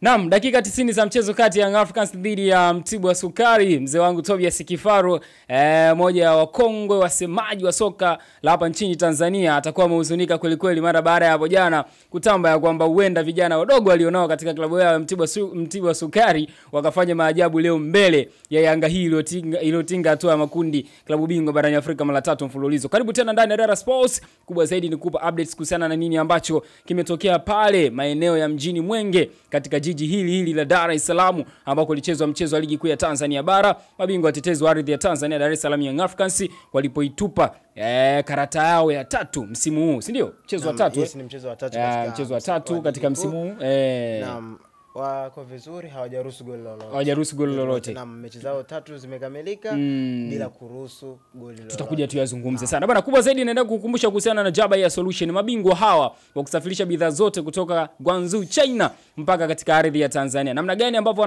Naam, dakika 90 za mchezo kati ya Young Africans dhidi ya Mtibwa Sukari. Mzee wangu Tobias Kifaro, moja wa kongwe wasemaji wa soka la hapa nchini Tanzania, atakuwa amehuzunika kweli kweli mara baada ya hapo jana kutamba ya kwamba huenda vijana wadogo walionao katika klabu yao ya Mtibwa Sukari wakafanya maajabu leo mbele ya Yanga hii iliyotinga hatua ya makundi klabu bingwa barani Afrika mara 3 mfululizo. Karibu tena ndani ya Dara Sports. Kubwa zaidi ni kupa updates kuhusiana na nini ambacho kimetokea pale maeneo ya mjini Mwenge katika jiji hili la Dar es Salaam ambako lichezwa mchezo wa ligi kuu ya Tanzania bara. Mabingwa watetezi wa ardhi ya Tanzania Dar es Salaam Young Africans walipoitupa karata yao ya 3 msimu huu, si ndio? Mchezo wa 3. Yes, ni mchezo wa 3 katika mchezo wa 3 katika msimu huu. Naam, wako vizuri, hawajaruhusu goli lolote. Naam, mechi zao 3 zimekamilika bila kuruhusu goli lolote. Tutakuja tuyazungumze sana. Bwana, kubwa zaidi naenda kukukumbusha kuhusiana na Jaba Air Solution. Mabingwa hawa wa kusafirisha bidhaa zote kutoka Guangzhou China mpaka katika ardhi ya Tanzania. Namna gani ambavyo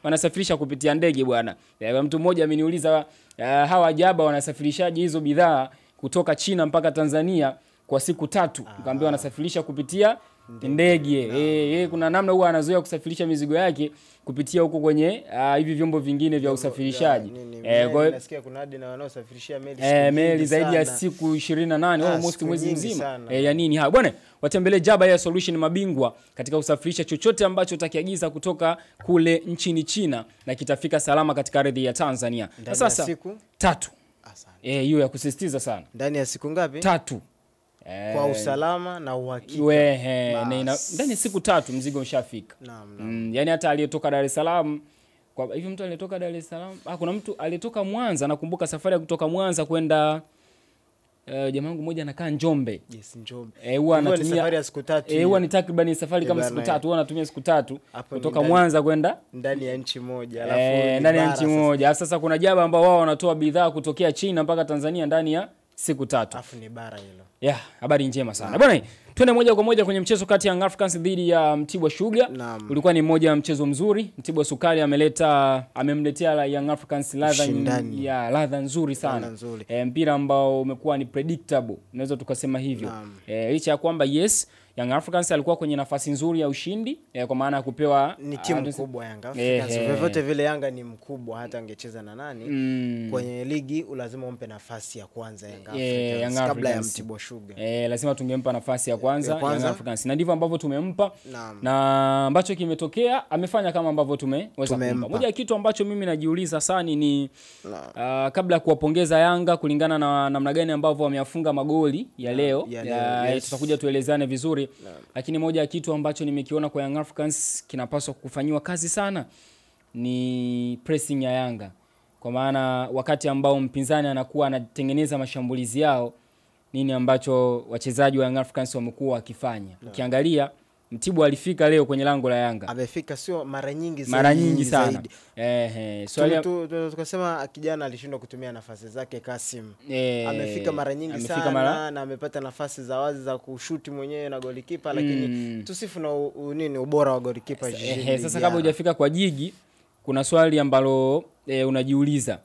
wanasafirisha kupitia ndege bwana. Mtu mmoja ameniuliza hawa Jaba wanasafirishaje hizo bidhaa kutoka China mpaka Tanzania kwa siku 3. Nikamwambia wanasafirisha kupitia ndege. Kuna namna huwa anazoea kusafirisha mizigo yake kupitia huko kwenye hivi vyombo vingine vya usafirishaji. Kwa nasikia kuna hadi na wanaosafirishia meli zaidi ya siku 28 almost mwezi mzima. Ya nini ha bwana, watembelee Jaba Air Solution, mabingwa katika kusafirisha chochote ambacho utakiagiza kutoka kule nchini China na kitafika salama katika ardhi ya Tanzania. Sasa siku 3. Hiyo ya kusisitiza sana. Ndani ya siku ngapi? 3. Kwa usalama na uhakika. Ndani ya siku 3 mzigo ushafika. Naam. Yani hata aliyetoka Dar es Salaam, kwa hivi mtu aliyetoka Dar es Salaam, kuna mtu aliyetoka Mwanza, nakumbuka safari ya kutoka Mwanza kwenda jamaa wangu mmoja anakaa Njombe. Yes, Njombe. Huwa anatumia safari ya siku 3. Huwa ni takriban safari kama siku 3, huwa anatumia siku 3 kutoka Mwanza kwenda ndani ya nchi moja, alafu ndani ya nchi moja. Sasa kuna Jaba ambao wao wanatoa bidhaa kutokea China mpaka Tanzania ndani ya siku 3. Afu ni bara hilo. Habari njema sana. Bwana, twende moja kwa moja kwenye mchezo kati ya Young Africans dhidi ya Mtibwa Sugar. Ulikuwa ni mmoja wa mchezo mzuri. Mtibwa Sukari amemletea Young Africans ladha nzuri sana. Mpira ambao umekuwa ni predictable, unaweza tukasema hivyo. Licha ya kwamba yes, Young Africans alikuwa kwenye nafasi nzuri ya ushindi, kwa maana ya kupewa ni timu kubwa Yanga Africans. Vyovyote vile Yanga ni mkubwa, hata angecheza na nani kwenye ligi lazima umpe nafasi ya kwanza Yanga Africans kabla ya Mtibwa Sugar. Lazima tungempa nafasi ya kwanza Young Africans. Na ndivyo ambavyo tumempa. Na ambacho kimetokea amefanya kama ambavyo tumeweza kumpa. Moja ya kitu ambacho mimi najiuliza sana ni kabla ya kuwapongeza Yanga kulingana na namna gani ambavyo wameyafunga magoli ya leo. Tutakuja tuelezane vizuri. Lakini moja ya kitu ambacho nimekiona kwa Young Africans kinapaswa kufanywa kazi sana ni pressing ya Yanga. Kwa maana wakati ambao mpinzani anakuwa anatengeneza mashambulizi yao, nini ambacho wachezaji wa Young Africans wamekuwa wakifanya. Ukiangalia Mtibwa alifika leo kwenye lango la Yanga. Amefika sio mara nyingi sana. Swali tukasema kijana alishindwa kutumia nafasi zake Kasim. Amefika mara nyingi sana na amepata nafasi za wazi za kushuti mwenyewe na golikipa, lakini tusifu na ubora wa golikipa Jiji. Sasa kabla hujafika kwa Jiji, kuna swali ambalo unajiuliza.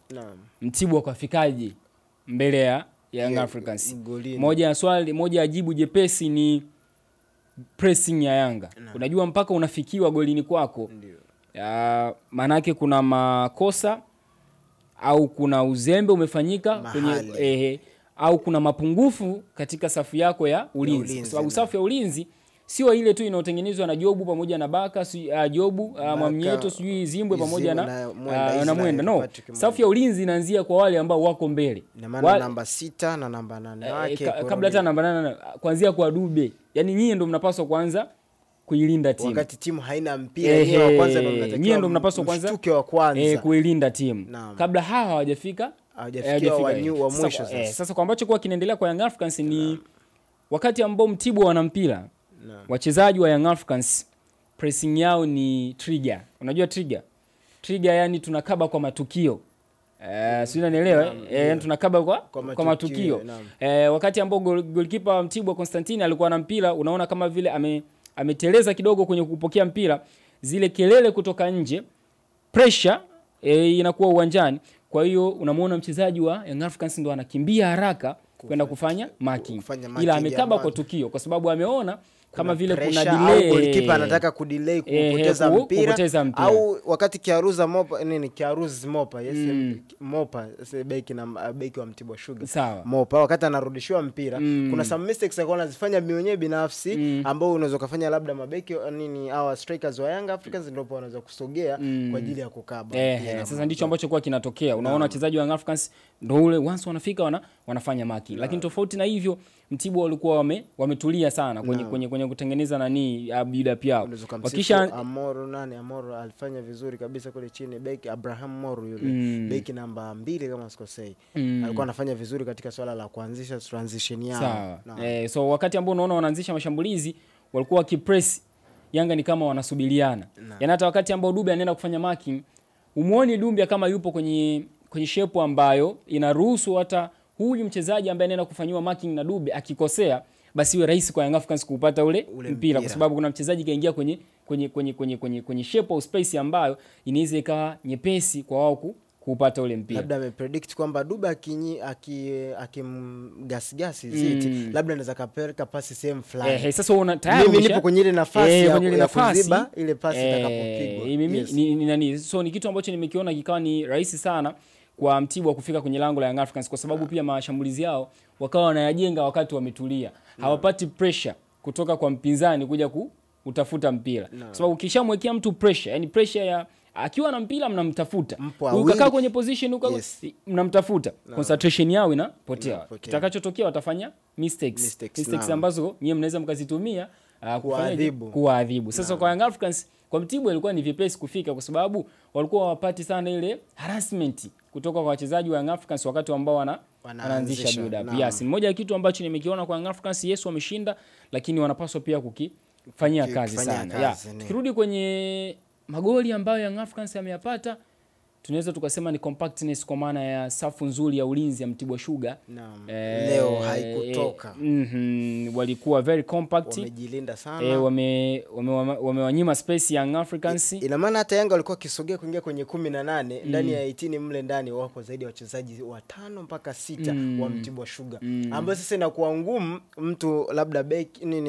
Mtibwa kafikaje mbele ya Young Africans? Moja ya jibu jepesi ni pressing ya Yanga. Unajua mpaka unafikiwa golini kwako, maana yake kuna makosa au kuna uzembe umefanyika kwenye au kuna mapungufu katika safu yako ya ulinzi. Kwa sababu safu ya ulinzi sio ile tu inayotengenezwa na Jobu pamoja na Baka, Jobu, Mwamnyeto, sijui Zimbwe pamoja na Mwenda. No, safu ya ulinzi inaanzia kwa wale ambao wako mbele. Namba 6 na namba 8 wake. Kabla hata namba 8 kuanzia kwa Dube. Yaani nyinyi ndio mnapaswa kwanza kuilinda timu. Wakati timu haina mpira, nyinyi wa kwanza ndio mnatakiwa. Nyinyi ndio mnapaswa kwanza kuilinda timu. Kabla hawa hawajafika wa mwisho sasa kwa ambacho kwa kinaendelea kwa Young Africans ni wakati ambao Mtibwa wana mpira. Wachezaji wa Young Africans pressing yao ni trigger. Unajua trigger? Trigger yani tunakaba kwa matukio. Sio unanielewa? Tunakaba kwa matukio. Wakati ambao goalkeeper wa Mtibwa Constantine alikuwa na mpira, unaona kama vile ameteleza kidogo kwenye kupokea mpira, zile kelele kutoka nje, pressure inakuwa uwanjani. Kwa hiyo unamuona mchezaji wa Young Africans ndo anakimbia haraka kwenda kufanya marking. Ila amekaba kwa tukio kwa sababu ameona kama vile kuna delay, goalkeeper anataka kudelay kupoteza mpira, au wakati Kiaruza Mopa Kiaruz Mopa Mopa beki wa Mtibwa Sugar Mopa wakati anarudishiwa mpira kuna some mistakes alikuwa anazifanya mwenyewe binafsi ambao unaweza kufanya labda mabeki au strikers wa Young Africans ndio wanaweza kusogea kwa ajili ya kukaba. Sasa ndicho ambacho kwa kinatokea. Unaona wachezaji wa Young Africans ndio ule once wanafika wanafanya marking. Lakini tofauti na hivyo Mtibwa walikuwa wametulia sana kwenye kutengeneza build up yao. Wakisha Amoro alifanya vizuri kabisa kule chini, beki Abraham Moro yule beki namba 2 kama sikosei alikuwa anafanya vizuri katika swala la kuanzisha transition yao. So wakati ambao unaona wanaanzisha mashambulizi walikuwa wakipress, Yanga ni kama wanasubiriana. Yaani hata wakati ambao Dube anaenda kufanya marking, umuone Dube kama yupo kwenye shape ambayo inaruhusu hata huyu mchezaji ambaye anaenda kufanywa marking na Dube akikosea basi iwe rahisi kwa Young Africans kupata ule mpira, kwa sababu kuna mchezaji kaingia kwenye shape au space ambayo inaweza ikawa nyepesi kwa wao kupata ule mpira. Labda amepredict kwamba Dube akimgasgasi Ziti labda anaweza kapeleka pasi sehemu fulani. Sasa una tayari mimi nipo kwenye ile nafasi ya kuziba ile pasi itakapopigwa. Mimi so ni kitu ambacho nimekiona kikawa ni rahisi sana kwa Mtibwa kufika kwenye lango la Young Africans, kwa sababu pia mashambulizi yao wakawa wanayajenga wakati wametulia. Hawapati pressure kutoka kwa mpinzani kuja kutafuta mpira. Kwa sababu ukishamwekea mtu pressure, yani pressure ya akiwa na mpira mnamtafuta, ukakaa kwenye position mnamtafuta, concentration yao inapotea. Kitakachotokea watafanya mistakes ambazo nyinyi mnaweza mkazitumia kuadhibu. Sasa kwa Young Africans, kwa Mtibwa ilikuwa ni vipesi kufika, kwa sababu walikuwa wapati sana ile harassment kutoka kwa wachezaji wa Young Africans wakati ambao wanaanzisha build up. Ni moja ya kitu ambacho nimekiona kwa Young Africans. Yes, wameshinda, lakini wanapaswa pia kukifanyia kazi sana. Tukirudi kwenye magoli ambayo Young Africans yameyapata, tunaweza tukasema ni compactness kwa maana ya safu nzuri ya ulinzi ya Mtibwa Sugar. Leo haikutoka. Walikuwa very compact. Wamejilinda sana. Wamewanyima space Young Africans. Ina maana hata Yanga walikuwa kisogea kuingia kwenye 18 ndani ya 18 mle ndani wapo zaidi ya wachezaji 5 mpaka 6 wa Mtibwa Sugar. Ambapo sasa inakuwa ngumu mtu labda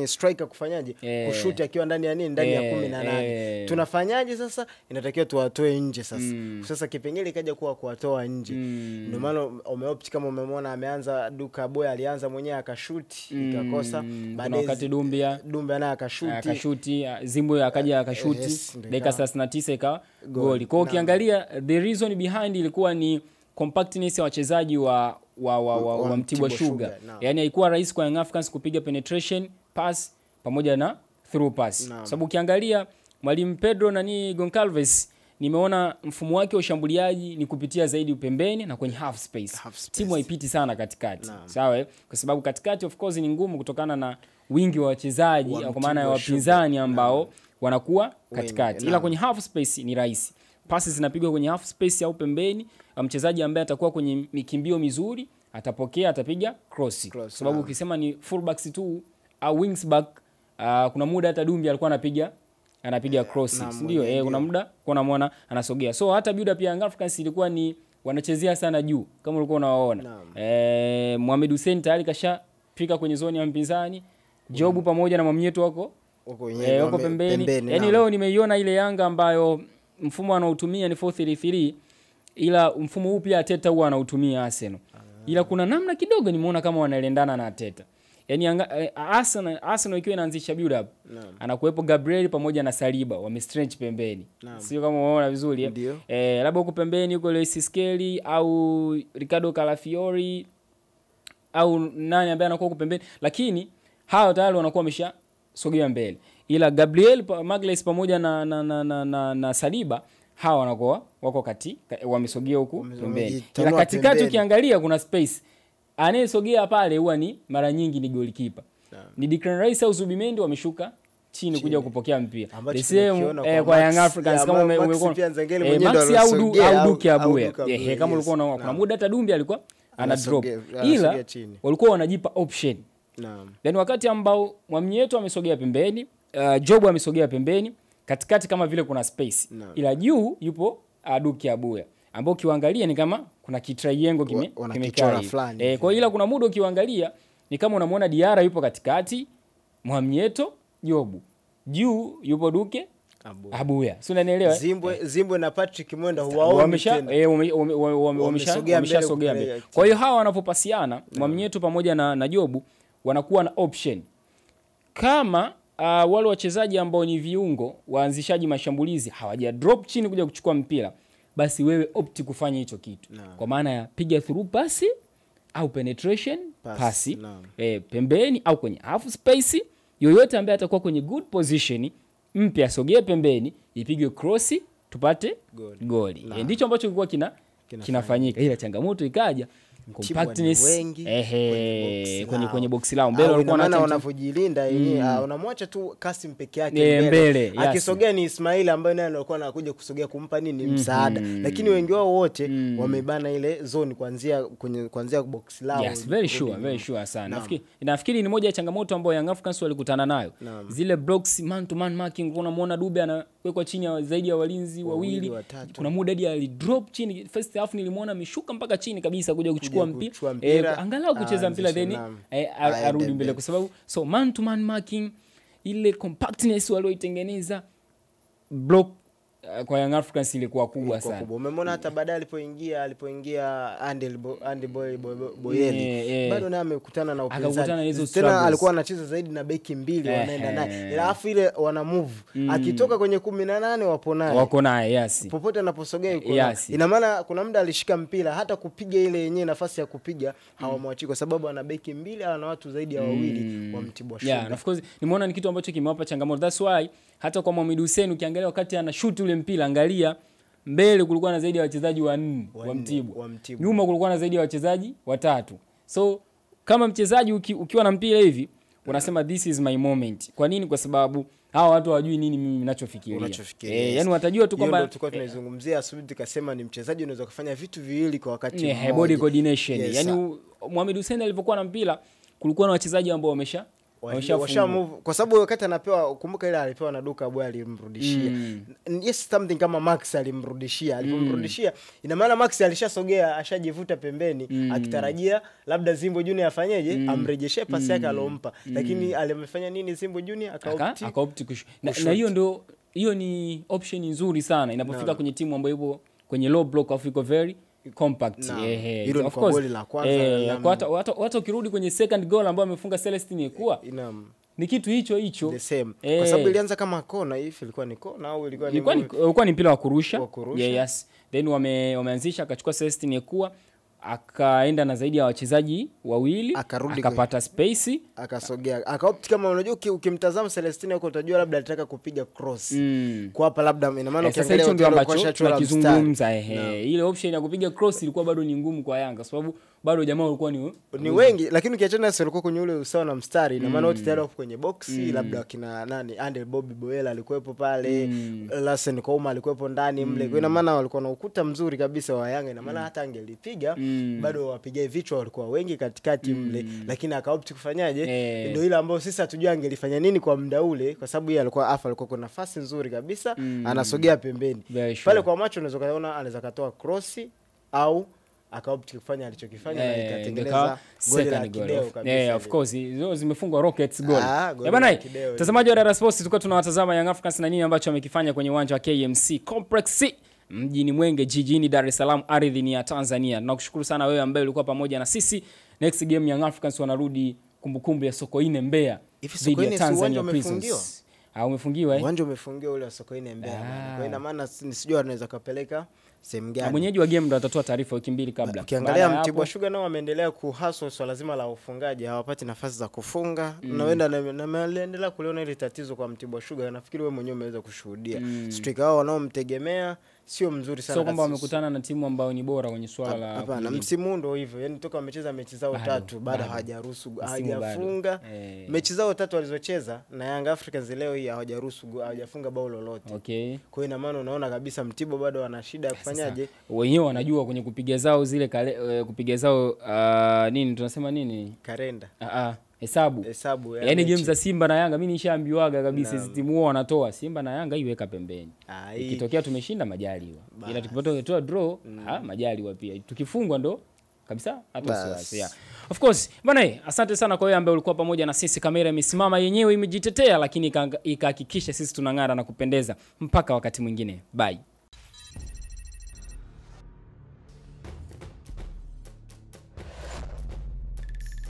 striker kufanyaje? Kushuti akiwa ndani ya ndani ya 18. Tunafanyaje sasa? Inatakiwa tuwatoe nje sasa. Sasa kipengele kaja kuwatoa nje. Ndio maana umeopt kama umemwona ameanza Duka Boy alianza mwenyewe akashuti ikakosa, baadaye wakati Dumbe naye akashuti Zimbo akaja akashuti dakika 39 ikawa goli. Kwa ukiangalia the reason behind ilikuwa ni compactness ya wachezaji wa Mtibwa Sugar. Yaani haikuwa rahisi kwa Young Africans kupiga penetration pass pamoja na through pass. Sababu ukiangalia Mwalimu Pedro Goncalves, nimeona mfumo wake wa ushambuliaji ni kupitia zaidi upembeni na kwenye half space. Timu haipiti sana katikati. Sawa? Kwa sababu katikati of course ni ngumu kutokana na wingi wa wachezaji kwa maana ya wapinzani ambao wanakuwa katikati. Ila kwenye half space ni rahisi. Pasi zinapigwa kwenye half space au pembeni, mchezaji ambaye atakuwa kwenye mikimbio mizuri atapokea, atapiga cross. Sababu ukisema ni fullbacks tu au wings back, kuna muda hata Dumbi alikuwa anapiga crosses, ndio kuna muda unamwona anasogea. So hata build up ya Young Africans ilikuwa ni wanachezea sana juu kama ulikuwa unawaona. Mohamed Hussein tayari kashafika kwenye zone ya mpinzani. Jobu pamoja na Mwamnyeto wako pembeni. Yaani leo nimeiona ile Yanga ambayo mfumo anaotumia ni 4-3-3, ila mfumo huu pia Arteta huwa anautumia Arsenal. Ila kuna namna kidogo nimeona kama wanaendana na Arteta. Yaani Arsenal ikiwa inaanzisha build up, anakuepo Gabriel pamoja na Saliba wamestretch pembeni. Sio kama unaona vizuri. Labda huko pembeni yuko Luis Skelly au Ricardo Calafiori au nani ambaye anakuwa huko pembeni, lakini hao tayari wanakuwa wameshasogea mbele. Ila Gabriel Magalhaes pamoja na Saliba hao wanakuwa wako wamesogea huko pembeni. Ila katikati ukiangalia kuna space. Anayesogea pale huwa ni mara nyingi ni goalkeeper. Ni Declan Rice au Zubimendi wameshuka chini kuja kupokea mpira. The same kwa Young Africans kama umekuwa Maxi au Duke Abuya. Kama ulikuwa unaona kuna muda hata Dumbi alikuwa ana drop. Ila walikuwa wanajipa option. Then wakati ambao Mwamnyeto amesogea pembeni, Jobu amesogea pembeni, katikati kama vile kuna space. Ila juu yupo Duke Abuya, ambao kiangalia ni kama kuna kitriangle kimekaa. Kwa ila kuna muda ukiangalia ni kama unamwona Diarra yupo katikati, Mwamnyeto Jobu. Juu yupo Duke Abuya. Si unanielewa? Zimbwe na Patrick Mwenda huwaoni tena. Wameshasogea mbele. Kwa hiyo hawa wanapopasiana, Mwamnyeto pamoja na Jobu wanakuwa na option. Kama wale wachezaji ambao ni viungo, waanzishaji mashambulizi hawaja drop chini kuja kuchukua mpira, basi wewe opti kufanya hicho kitu. Kwa maana ya piga through pass au penetration pass, pembeni au kwenye half space, yoyote ambaye atakuwa kwenye good position mpya sogea pembeni, ipige cross tupate goli. Ndicho ambacho kilikuwa kinafanyika. Ila changamoto ikaja compactness kwenye box lao mbele, walikuwa wanavyojilinda yenyewe, unamwacha tu Kasim peke yake mbele. Akisogea ni Ismail ambaye naye alikuwa anakuja kusogea kumpa nini msaada, lakini wengi wao wote wamebana ile zone kuanzia box lao. Yes, very sure sana. Nafikiri ni moja ya changamoto ambayo Young Africans walikutana nayo. Zile blocks man to man marking, unamuona Dube anawekwa chini ya zaidi ya walinzi wawili. Kuna muda hadi alidrop chini first half, nilimuona ameshuka mpaka chini kabisa kuja kuchukua mpira. Angalau kucheza mpira then arudi mbele, kwa sababu so man to man marking, ile compactness walioitengeneza block kwa Young Africans ilikuwa kubwa sana. Umemwona hata baadaye alipoingia Andy Boyeli, bado naye amekutana na upinzani tena, alikuwa anacheza zaidi na beki mbili wanaenda naye, alafu ile wana move akitoka kwenye 18 wako naye yes, popote anaposogea yuko yes. Ina maana kuna muda alishika mpira hata kupiga ile yenyewe nafasi ya kupiga hawamwachi, kwa sababu ana beki mbili, ana watu zaidi ya wawili wa Mtibwa Sugar. Yeah, of course nimeona ni kitu ambacho kimewapa changamoto. That's why hata kwa Mohamed Hussein ukiangalia wakati ana shoot ule mpira, angalia mbele kulikuwa na zaidi ya wachezaji 4 wa Mtibwa. Nyuma kulikuwa na zaidi ya wachezaji 3. So kama mchezaji ukiwa na mpira hivi unasema this is my moment. Kwa nini? Kwa sababu hawa watu hawajui nini mimi ninachofikiria. Yani watajua tu kwamba tulikuwa tunaizungumzia asubuhi tukasema ni mchezaji unaweza kufanya vitu viwili kwa wakati mmoja. Body coordination. Yes, yani Mohamed Hussein alipokuwa na mpira kulikuwa na wachezaji ambao wamesha move, kwa sababu wakati anapewa, kumbuka ile alipewa na Duka Abuya alimrudishia. Yes, something kama Max alimrudishia. Alipomrudishia ina maana Max alishasogea, ashajivuta pembeni akitarajia labda Zimbo Junior afanyeje, amrejeshe pasi yake alompa. Lakini alimefanya nini Zimbo Junior? Akaopti na hiyo ni option nzuri sana inapofika kwenye timu ambayo ipo kwenye low block afu iko very compact. Hilo of course goli la kwanza. Hata ukirudi kwenye second goal ambayo amefunga Celestine Ekua, ni kitu hicho the same. Kwa sababu ilianza kama kona hivi, ilikuwa ni kona au ilikuwa ni mpira wa kurusha. Yes. Then wameanzisha, akachukua Celestine Ekua, akaenda na zaidi ya wachezaji wawili, akapata space, akasogea, akaopti. Kama unajua ukimtazama Celestine huko utajua labda alitaka kupiga cross kwa hapa, labda ina maana ukiangalia hicho ndio ambacho tunakizungumza. Ile option ya kupiga cross ilikuwa bado ni ngumu kwa Yanga, sababu bado jamaa walikuwa ni wengi, lakini ukiachana na walikuwa kwenye ule usawa na mstari, ina maana wote tayari wako kwenye box. Labda kina nani, Andel Bobby Boyela alikuwepo pale, Lassen Kouma alikuwepo ndani mle, kwa ina maana walikuwa na ukuta mzuri kabisa wa Yanga. Ina maana hata angelipiga bado wapigae vichwa walikuwa wengi katikati mle, lakini akaopti kufanyaje? Ndio ile ambayo sisi hatujua angelifanya nini kwa muda ule, kwa sababu yeye alikuwa kwa nafasi nzuri kabisa, anasogea pembeni pale. Kwa macho unaweza kuona anaweza katoa cross au akaopti kufanya alichokifanya na ikatengeneza goli la kideo kabisa. Of course hizo zimefungwa Rockets goal. Bwana, mtazamaji wa Dar Sports, tulikuwa tunawatazama Young Africans na nini ambacho wamekifanya kwenye uwanja wa KMC Complex mjini Mwenge jijini Dar es Salaam, ardhi ni ya Tanzania. Tunakushukuru sana wewe ambaye ulikuwa pamoja na sisi. Next game Young Africans wanarudi kumbukumbu ya Sokoine Mbeya dhidi ya Tanzania Prisons. Umefungiwa uwanja umefungiwa ule wa Sokoine Mbeya. Kwa ina maana nisijua anaweza kapeleka sehemu gani. Mwenyeji wa game ndo atatoa taarifa wiki 2 kabla. Ukiangalia Mtibwa Sugar nao wameendelea kuhustle swala zima la ufungaji, hawapati nafasi za kufunga. Naenda na naendelea kuliona ile tatizo kwa Mtibwa Sugar. Nafikiri wewe mwenyewe umeweza kushuhudia striker wao wanaomtegemea sio mzuri sana. Sio kwamba wamekutana na timu ambayo ni bora kwenye swala la hapana, msimu ndio hivyo. Yaani toka wamecheza mechi zao 3 bado hawajaruhusu, hawajafunga. Mechi zao 3 walizocheza na Young Africans leo hii hawajafunga bao lolote. Kwa ina maana unaona kabisa Mtibwa bado wana shida ya kufanyaje. Wenyewe wanajua kwenye kupiga zao zile kupiga zao nini tunasema nini? Kalenda. Hesabu. Yaani game za Simba na Yanga mimi nishaambiwaga kabisa hizo timu wao wanatoa Simba na Yanga iweka pembeni. Ikitokea tumeshinda majaliwa. Ila tukipata draw majaliwa pia. Tukifungwa ndo kabisa hata siwasi. Of course. Bwana, asante sana kwa wewe ambaye ulikuwa pamoja na sisi. Kamera imesimama yenyewe imejitetea, lakini ikahakikisha sisi tunang'ara na kupendeza. Mpaka wakati mwingine. Bye.